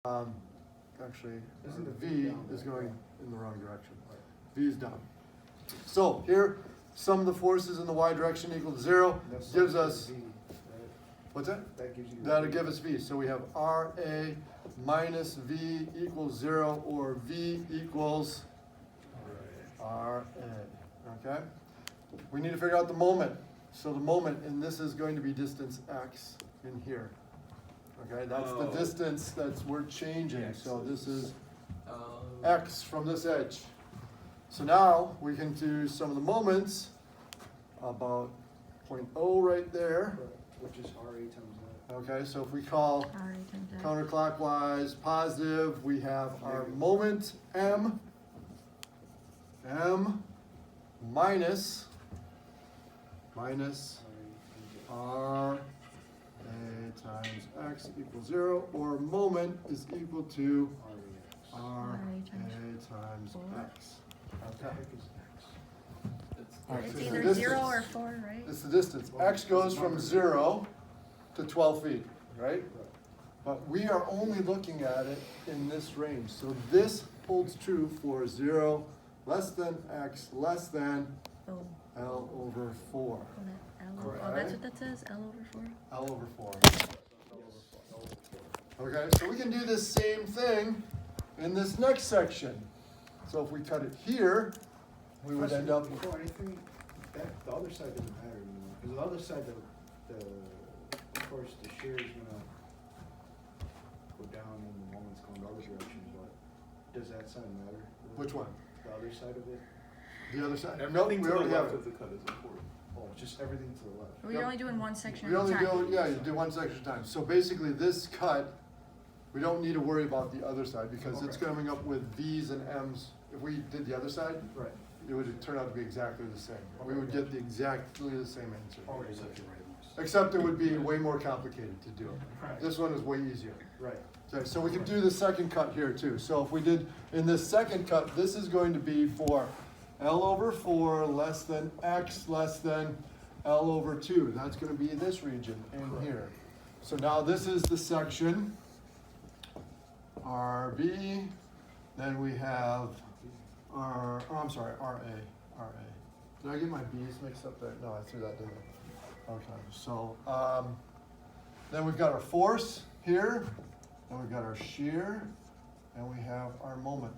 Actually, Isn't the V down is there? going in the wrong direction. V is down. So here, sum of the forces in the y direction equal to 0 That's gives the us, V, right? what's that? That gives you. the That'll V. give us V. So we have RA minus V equals 0, or V equals RA. Okay? We need to figure out the moment. So the moment, and this is going to be distance x in here. Okay, that's the distance that's we're changing. So this is x from this edge. So now we can do some of the moments about point O right there. Right, which is RA times that. Okay, so if we call counterclockwise positive, we have our moment M minus R A times x equals 0, or moment is equal to R A times x. Okay. All right, It's so the either distance. 0 or 4, right? It's the distance. X goes from 0 to 12 feet, right? But we are only looking at it in this range. So this holds true for 0 less than x less than Oh, L over 4. oh, that's what that says? L over 4? L over 4. Okay, so we can do this same thing in this next section. So if we cut it here, we would end up with, Before anything, that, the other side doesn't matter anymore, because the other side, of course, the shear is gonna go down and the moment's going the other direction, but does that side matter? which one? The other side of it? The other side? Everything Nope, to we the already have left it. of the cut is important. Oh, just everything to the left. Well, you're only doing one section We at a only time. do, yeah, you do one section at a time. So basically this cut, we don't need to worry about the other side because it's Okay. coming up with V's and M's. If we did the other side, Right. it would turn out to be exactly the same. We would get exactly the same answer. Alright. Except it would be way more complicated to do. Right. This one is way easier. Right. Okay, so we can do the second cut here too. So if we did, in this second cut, this is going to be for L over 4 less than X less than L over 2. That's going to be this region in here. So now this is the section RB. Then we have RA. Did I get my B's mixed up there? No, I threw that, didn't I? Okay, so then we've got our force here, and we've got our shear, and we have our moment.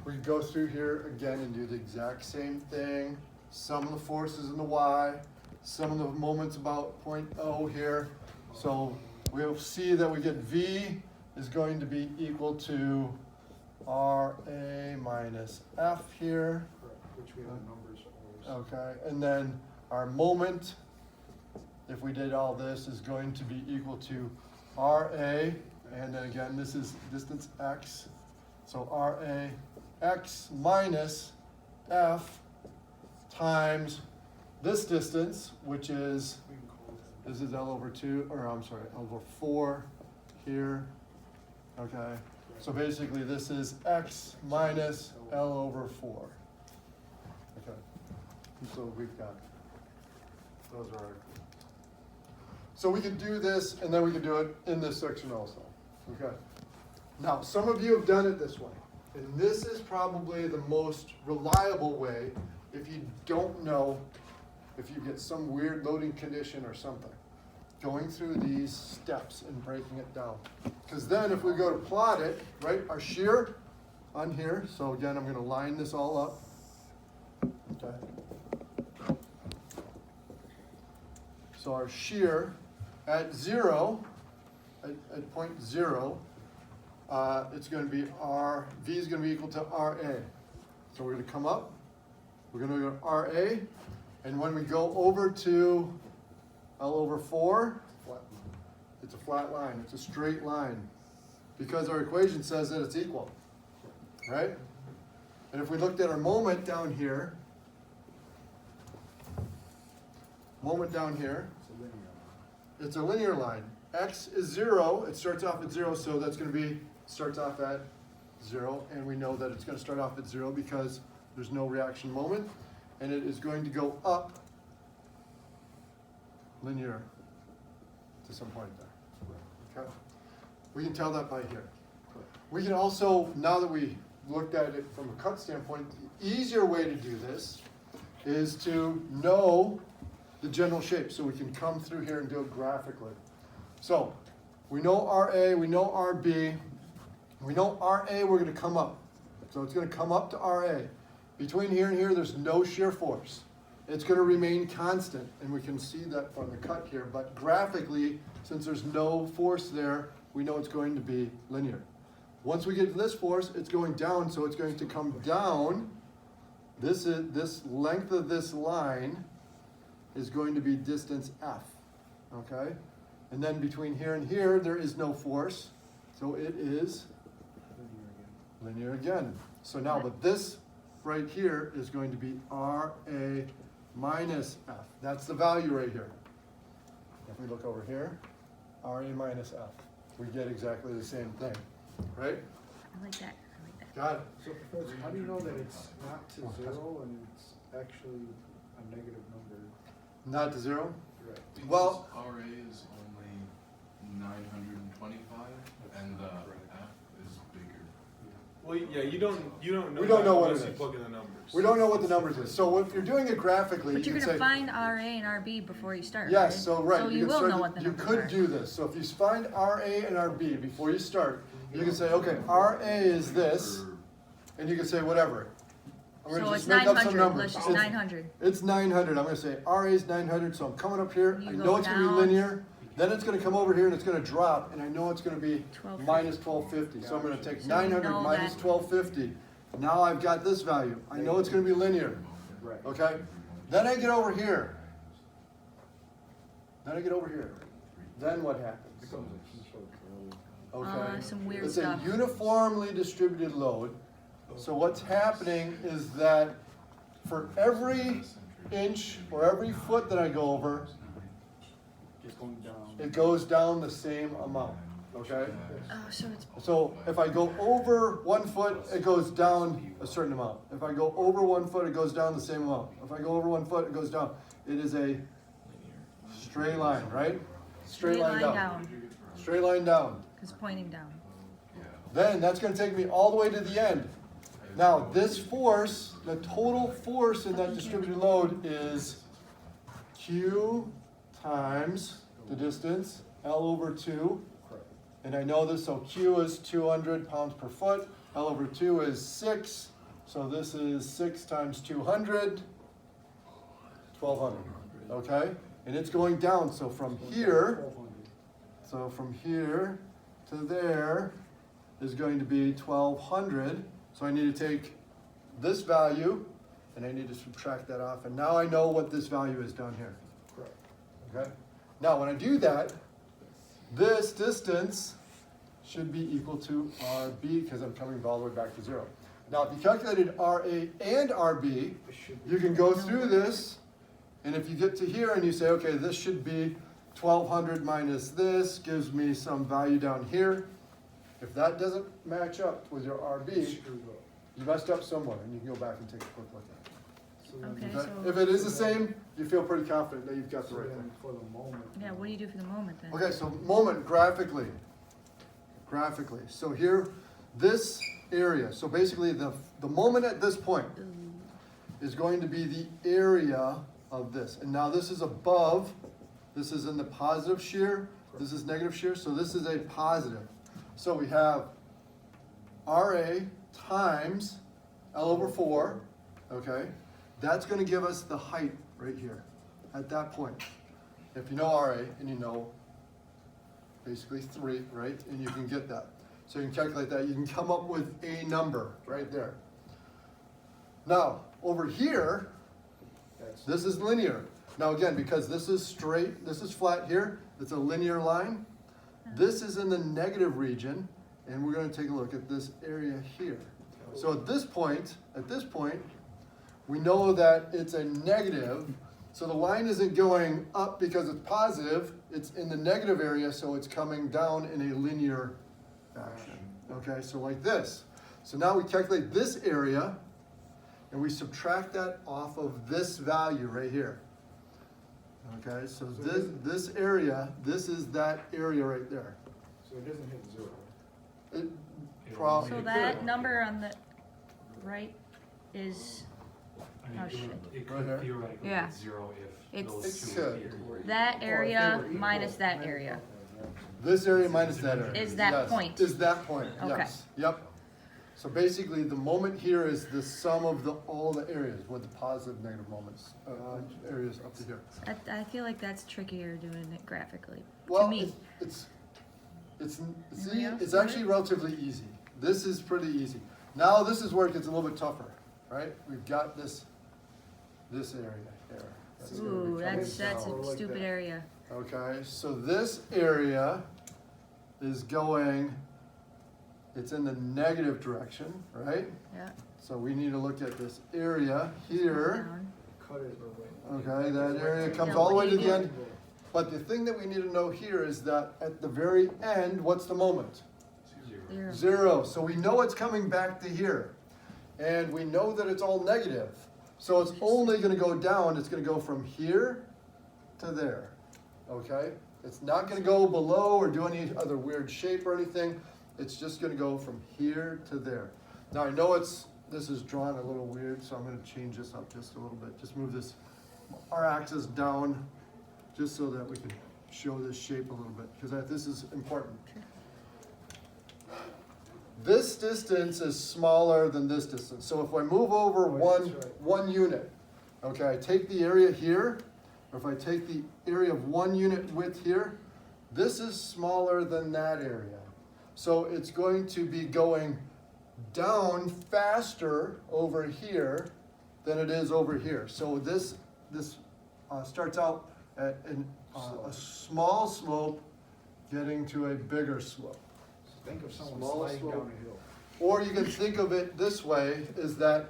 We can go through here again and do the exact same thing. Sum of the forces in the y, some of the moments about point O here. So we'll see that we get V is going to be equal to RA minus F here. Correct, which we have the numbers for. Okay, and then our moment, if we did all this, is going to be equal to RA, and then again, this is distance x. So RA x minus F times this distance, which is, We can call it. this is L over 2, or I'm sorry, L over 4 here. Okay, so basically this is x minus L over 4. Okay, so we've got, those are our, so we can do this and then we can do it in this section also. Okay, now some of you have done it this way, and this is probably the most reliable way if you don't know, if you get some weird loading condition or something, going through these steps and breaking it down. Because then if we go to plot it, right, our shear on here, so again, I'm going to line this all up. Okay. So our shear at 0, at point 0, it's going to be V is going to be equal to RA. So we're going to come up, we're going to go to RA, and when we go over to L over 4, it's a flat line, it's a straight line, because our equation says that it's equal, right? And if we looked at our moment down here, it's a linear line. X is 0, it starts off at 0, so that's going to be, starts off at 0, and we know that it's going to start off at 0 because there's no reaction moment, and it is going to go up linear to some point there. Okay? We can tell that by here. We can also, now that we looked at it from a cut standpoint, the easier way to do this is to know the general shape, so we can come through here and do it graphically. So, we know RA, we know RB, we know RA, we're gonna come up. So it's gonna come up to RA. Between here and here, there's no shear force. It's gonna remain constant, and we can see that from the cut here, but graphically, since there's no force there, we know it's going to be linear. Once we get to this force, it's going down, so it's going to come down. This length of this line is going to be distance F, okay? And then between here and here, there is no force, so it is linear again. So now, but this right here is going to be RA minus F. That's the value right here. If we look over here, RA minus F. We get exactly the same thing, right? I like that. I like that. Got it. So Professor, how do you know that it's not to zero and it's actually a negative number? Not to zero? Right. Because Well- RA is only 925 and the F is bigger. Well, yeah, you don't know. We don't that know what unless it you is. plug in the numbers. We don't know what the numbers is. So if you're doing it graphically, But you you're can gonna say, find RA and RB before you start, yes, right? so right. So you can will start know to- what the You numbers could are. do this. So if you find RA and RB before you start, you can say, okay, RA is this, and you can say whatever. I'm gonna So just it's make up some 900, numbers. let's just It's- 900. It's 900. I'm gonna say RA is 900, so I'm coming up here. You I go know it's gonna be down. linear. Then it's gonna come over here and it's gonna drop, and I know it's gonna be 1250. minus 1250. So I'm gonna take So you 900 know minus that- 1250. Now I've got this value. I know it's gonna be linear, Right. okay? Then I get over here. Then I get over here. Then what happens? Becomes a key sort of Okay. Some weird It's stuff. a uniformly distributed load. So what's happening is that for every inch or every foot that I go over, just going down. it goes down the same amount, okay? Oh, so it's So if I go over 1 foot, it goes down a certain amount. If I go over 1 foot, it goes down the same amount. If I go over 1 foot, it goes down. It is a straight line, right? straight line down. Straight line down. It's pointing down. Then that's gonna take me all the way to the end. Now, this force, the total force in that distributed load is Q times the distance, L over 2. And I know this, so Q is 200 pounds per foot, L over 2 is 6. So this is 6 times 200, 1200, okay? And it's going down, so from here, 1200. so from here to there is going to be 1200. So I need to take this value and I need to subtract that off. And now I know what this value is down here. Correct. Okay? Now when I do that, this distance should be equal to RB because I'm coming all the way back to 0. Now if you calculated RA and RB, It should be. you can go through this, and if you get to here and you say, okay, this should be 1200 minus this, gives me some value down here. If that doesn't match up with your RB, Screwed up. you messed up somewhere, and you can go back and take a quick look at So then- Okay, it. Okay? so- If it is the same, you feel pretty confident that you've got the So right then thing. for the moment. Yeah, what do you do for the moment then? Okay, so moment graphically. Graphically. So here, this area, so basically the moment at this point Ooh. is going to be the area of this. And now this is above, this is in the positive shear, this is negative shear, so this is a positive. So we have RA times L over 4, okay? That's gonna give us the height right here, at that point. If you know RA, and you know basically 3, right? And you can get that. So you can calculate that, you can come up with a number right there. Now, over here, That's. this is linear. Now again, because this is straight, this is flat here, it's a linear line. This is in the negative region, and we're gonna take a look at this area here. So at this point, we know that it's a negative, so the line isn't going up because it's positive, it's in the negative area, so it's coming down in a linear fashion. Okay, so like this. So now we calculate this area, and we subtract that off of this value right here. Okay, so this area, this is that area right there. So it doesn't hit 0. It Well, So it that could. number on the right is, I mean, Oh, it shit. could- it Right could here? theoretically Yeah. be zero if It's- those It two were could. equal. that Or if they area were equal. minus that area. This area minus that area. Is that Yes, point. Is that point, Okay. yes, yep. So basically, the moment here is the sum of all the areas with the positive, negative moments, areas up to here. I feel like that's trickier doing it graphically, to Well, me. it's, Area? it's actually relatively easy. This is pretty easy. Now, this is where it gets a little bit tougher, right? We've got this area here. That's gonna be Ooh, coming that's down. a like stupid that. area. Okay, so this area is going, it's in the negative direction, right? Yeah. So we need to look at this area here. Down. Cut it. Okay, that area comes Yeah, all the what way do to you the do? end. But the thing that we need to know here is that at the very end, what's the moment? Zero. Zero. 0. So we know it's coming back to here. And we know that it's all negative. So it's only going to go down. It's going to go from here to there. Okay? It's not going to go below or do any other weird shape or anything. It's just going to go from here to there. Now I know this is drawn a little weird, so I'm going to change this up just a little bit. Just move this r-axis down just so that we can show this shape a little bit, because this is important. This distance is smaller than this distance. So if I move over Oh, that's right. one unit, okay, I take the area here, or if I take the area of 1 unit width here, this is smaller than that area. So it's going to be going down faster over here than it is over here. So this starts out at a small slope getting to a bigger slope. Think of someone Small sliding slope. down a hill. Or you can think of it this way, is that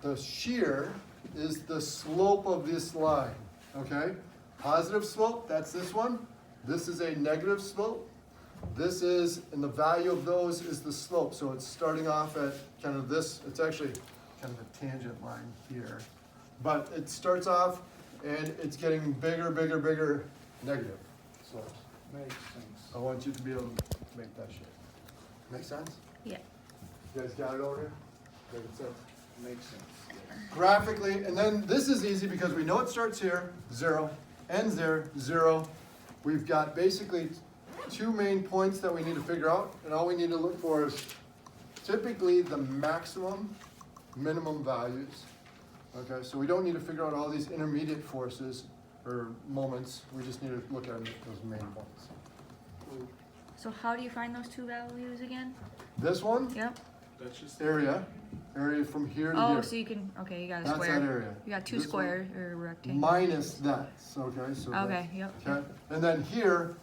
the shear is the slope of this line, okay? Positive slope, that's this one. This is a negative slope. This is, and the value of those is the slope. So it's starting off at kind of this, it's actually kind of a tangent line here. But it starts off and it's getting bigger, bigger, bigger, negative slopes. Makes sense. I want you to be able to make that shape. Make sense? Yeah. You guys got it over here? Making sense? Makes sense. Graphically, and then this is easy because we know it starts here, 0, ends there, 0. We've got basically 2 main points that we need to figure out, and all we need to look for is typically the maximum, minimum values. Okay, so we don't need to figure out all these intermediate forces or moments, we just need to look at those main points. So how do you find those two values again? This one, Yep. That's just. area from here to Oh, here. so you can, okay, you got a That's square. that area. You got two This one squares or rectangles. Minus that, okay, so that's. Okay, yep. Okay, and then here,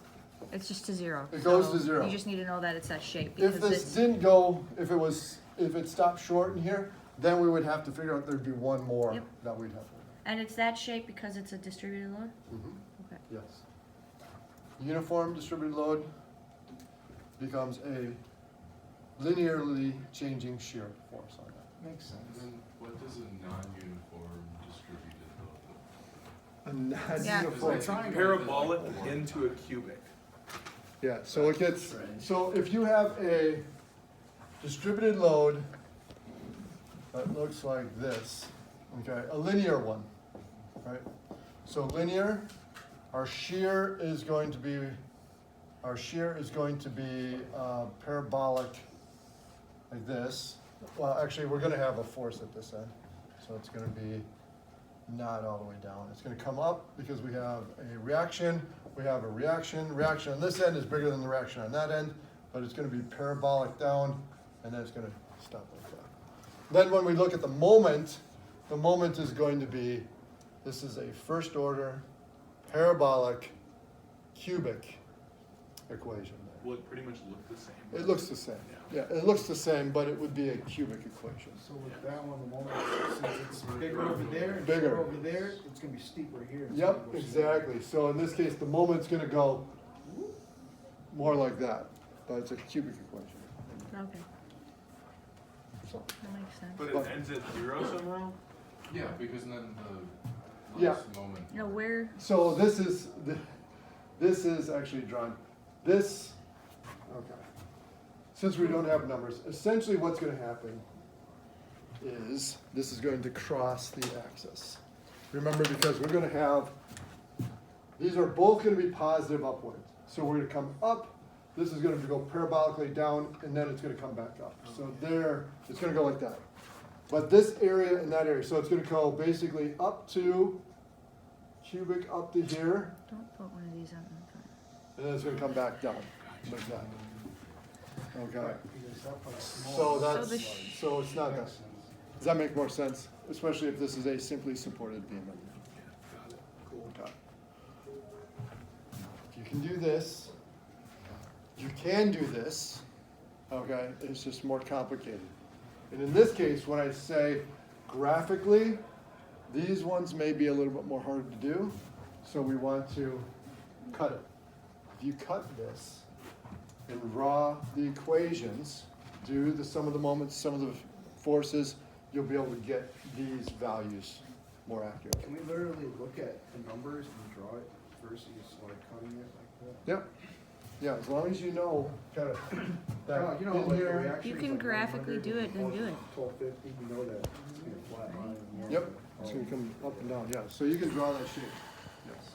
It's just to 0. It goes So to 0. You just need to know that it's that shape if because this it's, didn't go, if it stopped short in here, then we would have to figure out there'd be one more Yep. that we'd have to. and it's that shape because it's a distributed load? Okay. Yes. Uniform distributed load becomes a linearly changing shear force on that. Makes And sense. then what does a non-uniform distributed load look like? Yeah. Uniform. It's like Parabolic into a cubic. Yeah, so it gets, so if you have a distributed load that looks like this, okay, a linear one, right? So linear, our shear is going to be parabolic like this. Well, actually, we're gonna have a force at this end, so it's gonna be not all the way down. It's gonna come up because we have a reaction, reaction on this end is bigger than the reaction on that end, but it's gonna be parabolic down, and then it's gonna stop like that. Then when we look at the moment is going to be, this is a first order parabolic cubic equation there. Will it pretty much look the same? It looks the same, yeah, it looks the same, but it would be a cubic equation. So with that one, the moment, since it's bigger over there and Bigger. shorter over there, it's gonna be steeper here. It's Yep, gonna go exactly. So in this case, the moment's gonna go more like that, but it's a cubic equation. Okay, So, that makes sense. But it ends at 0 somehow? Yeah, because then the Yeah. last moment. You know, where, so this is actually drawn, this, okay. since we don't have numbers, essentially what's gonna happen is this is going to cross the axis. Remember, because we're gonna have, these are both gonna be positive upward. So we're gonna come up, this is gonna go parabolically down, and then it's gonna come back up. So there, it's gonna go like that. But this area and that area, so it's gonna go basically up to, cubic up to here, Don't put one of these on in front. and then it's gonna come back down, like that. Okay, Right, because that part's small. so that's, the so it's not that. Does that make more sense? Especially if this is a simply supported beam. Cool. Okay. You can do this. You can do this, okay? It's just more complicated. And in this case, when I say graphically, these ones may be a little bit more hard to do, so we want to cut it. If you cut this and draw the equations, do the sum of the moments, sum of the forces, you'll be able to get these values more accurately. Can we literally look at the numbers and draw it versus like cutting it like that? Yep. Yeah, as long as you know kind of No, that you know, in like the here. reaction You is can like graphically 100 do it, then do it. 1250, you know that it's gonna flat line. and more Yep, of it. it's gonna come up and down, yeah, so you can draw that shape, yes.